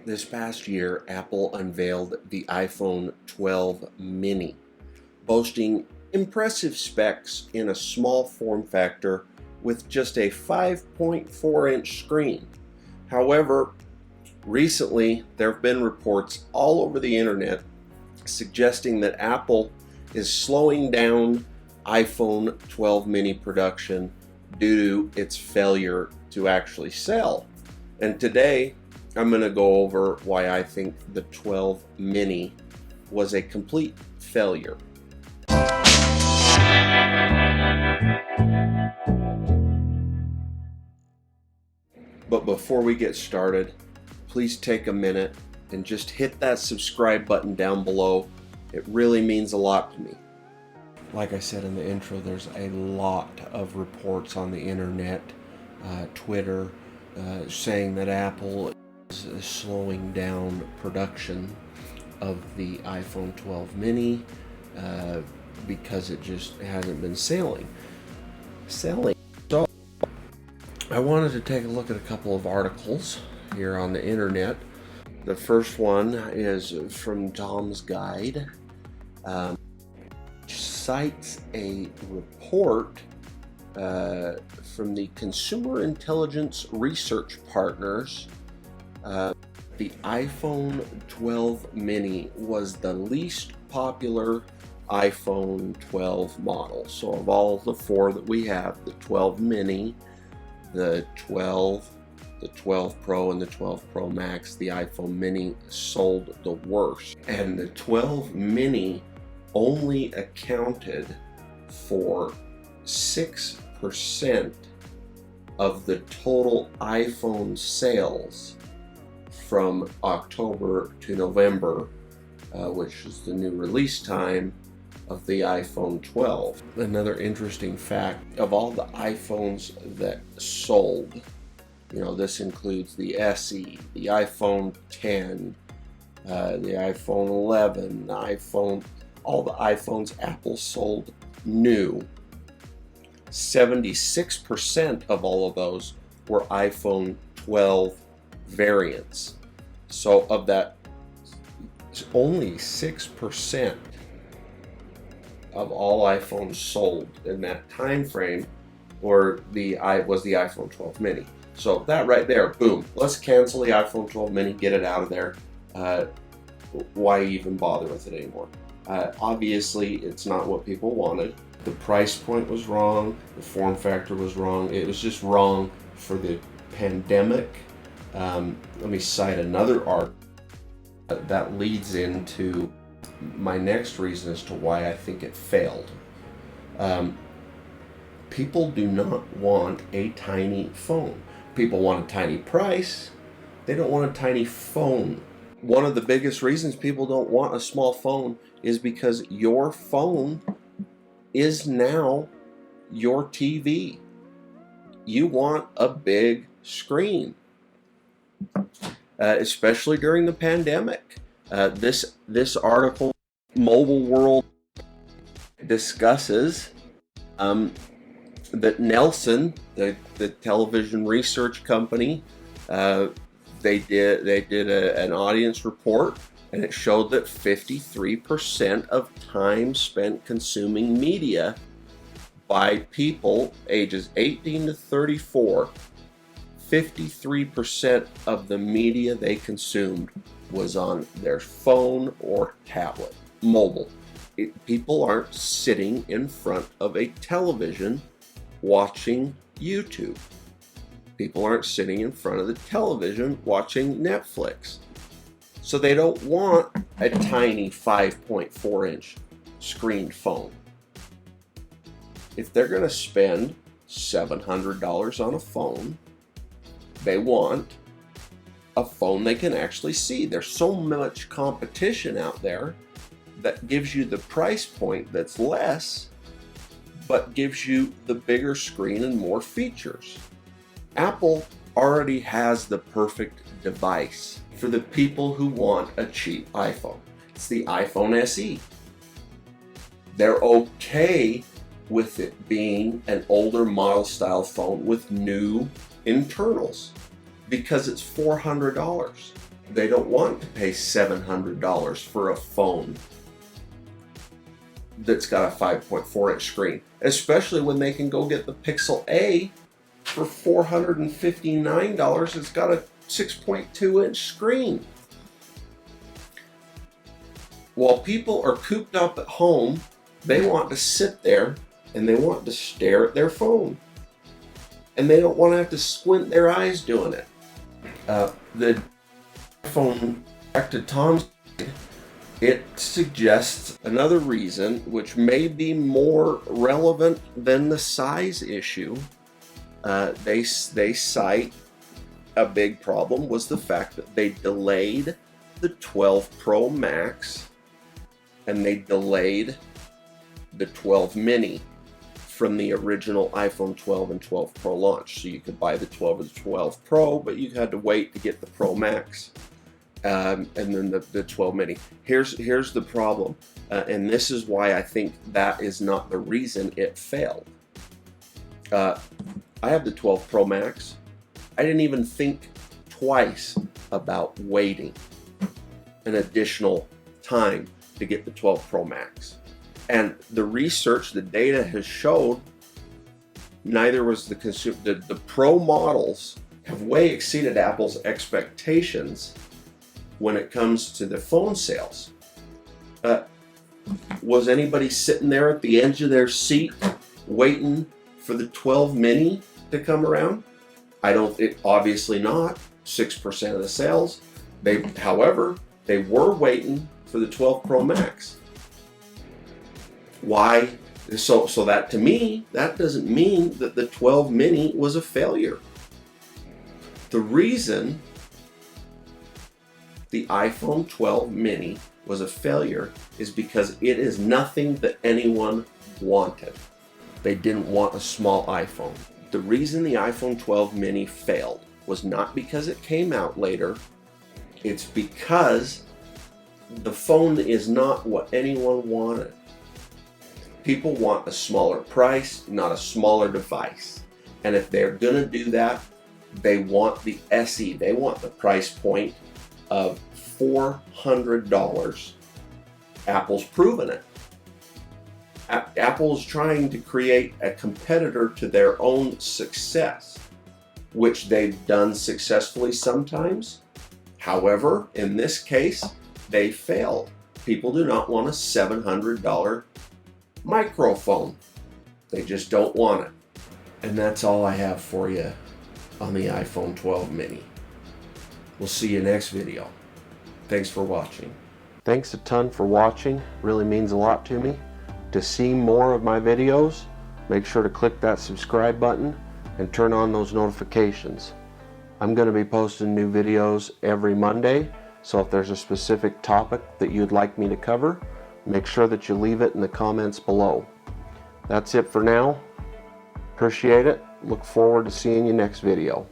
This past year, Apple unveiled the iPhone 12 mini, boasting impressive specs in a small form factor with just a 5.4-inch screen. However, recently there have been reports all over the internet suggesting that Apple is slowing down iPhone 12 mini production due to its failure to actually sell. And today, I'm going to go over why I think the 12 mini was a complete failure. But before we get started, please take a minute and just hit that subscribe button down below. It really means a lot to me. Like I said in the intro, there's a lot of reports on the internet, Twitter, saying that Apple is slowing down production of the iPhone 12 mini because it just hasn't been selling. So I wanted to take a look at a couple of articles here on the internet. The first one is from Tom's Guide. Cites a report from the Consumer Intelligence Research Partners. The iPhone 12 mini was the least popular iPhone 12 model. So of all the four that we have, the 12 mini, the 12, the 12 Pro, and the 12 Pro Max, the iPhone mini sold the worst. And the 12 mini only accounted for 6% of the total iPhone sales from October to November, which is the new release time of the iPhone 12. Another interesting fact, of all the iPhones that sold, this includes the SE, the iPhone 10, the iPhone 11, all the iPhones Apple sold new. 76% of all of those were iPhone 12 variants. So of that, only 6% of all iPhones sold in that time frame was the iPhone 12 mini. So that right there, boom, let's cancel the iPhone 12 mini, get it out of there. Why even bother with it anymore? Obviously, it's not what people wanted. The price point was wrong. The form factor was wrong. It was just wrong for the pandemic. Let me cite another article that leads into my next reason as to why I think it failed. People do not want a tiny phone. People want a tiny price. They don't want a tiny phone. One of the biggest reasons people don't want a small phone is because your phone is now your TV. You want a big screen, especially during the pandemic. This article, Mobile World, discusses that Nelson, the television research company, they did an audience report, and it showed that 53% of time spent consuming media by people ages 18 to 34, 53% of the media they consumed was on their phone or tablet, mobile. People aren't sitting in front of a television watching YouTube. People aren't sitting in front of the television watching Netflix. So they don't want a tiny 5.4-inch screened phone. If they're going to spend $700 on a phone, they want a phone they can actually see. There's so much competition out there that gives you the price point that's less, but gives you the bigger screen and more features. Apple already has the perfect device for the people who want a cheap iPhone. It's the iPhone SE. They're okay with it being an older model style phone with new internals because it's $400. They don't want to pay $700 for a phone that's got a 5.4-inch screen, especially when they can go get the Pixel A for $459. It's got a 6.2-inch screen. While people are cooped up at home, they want to sit there and they want to stare at their phone. And they don't want to have to squint their eyes doing it. The iPhone, back to Tom's, it suggests another reason, which may be more relevant than the size issue. They cite a big problem was the fact that they delayed the 12 Pro Max and they delayed the 12 mini from the original iPhone 12 and 12 Pro launch. So you could buy the 12 or the 12 Pro, but you had to wait to get the Pro Max. And then the 12 mini. Here's the problem, and this is why I think that is not the reason it failed. I have the 12 Pro Max. I didn't even think twice about waiting an additional time to get the 12 Pro Max. And the research, the data has showed neither was the consumer. The Pro models have way exceeded Apple's expectations when it comes to the phone sales. Was anybody sitting there at the edge of their seat waiting for the 12 mini to come around? Obviously not. 6% of the sales. However, they were waiting for the 12 Pro Max. Why? So that, to me, that doesn't mean that the 12 mini was a failure. The reason the iPhone 12 mini was a failure is because it is nothing that anyone wanted. They didn't want a small iPhone. The reason the iPhone 12 mini failed was not because it came out later. It's because the phone is not what anyone wanted. People want a smaller price, not a smaller device. And if they're gonna do that, they want the SE. They want the price point of $400. Apple's proven it. Apple's trying to create a competitor to their own success, which they've done successfully sometimes. However, in this case, they failed. People do not want a $700 microphone. They just don't want it. And that's all I have for you on the iPhone 12 mini. We'll see you next video. Thanks for watching. Thanks a ton for watching. Really means a lot to me. To see more of my videos, make sure to click that subscribe button and turn on those notifications. I'm going to be posting new videos every Monday, so if there's a specific topic that you'd like me to cover, make sure that you leave it in the comments below. That's it for now. Appreciate it. Look forward to seeing you next video.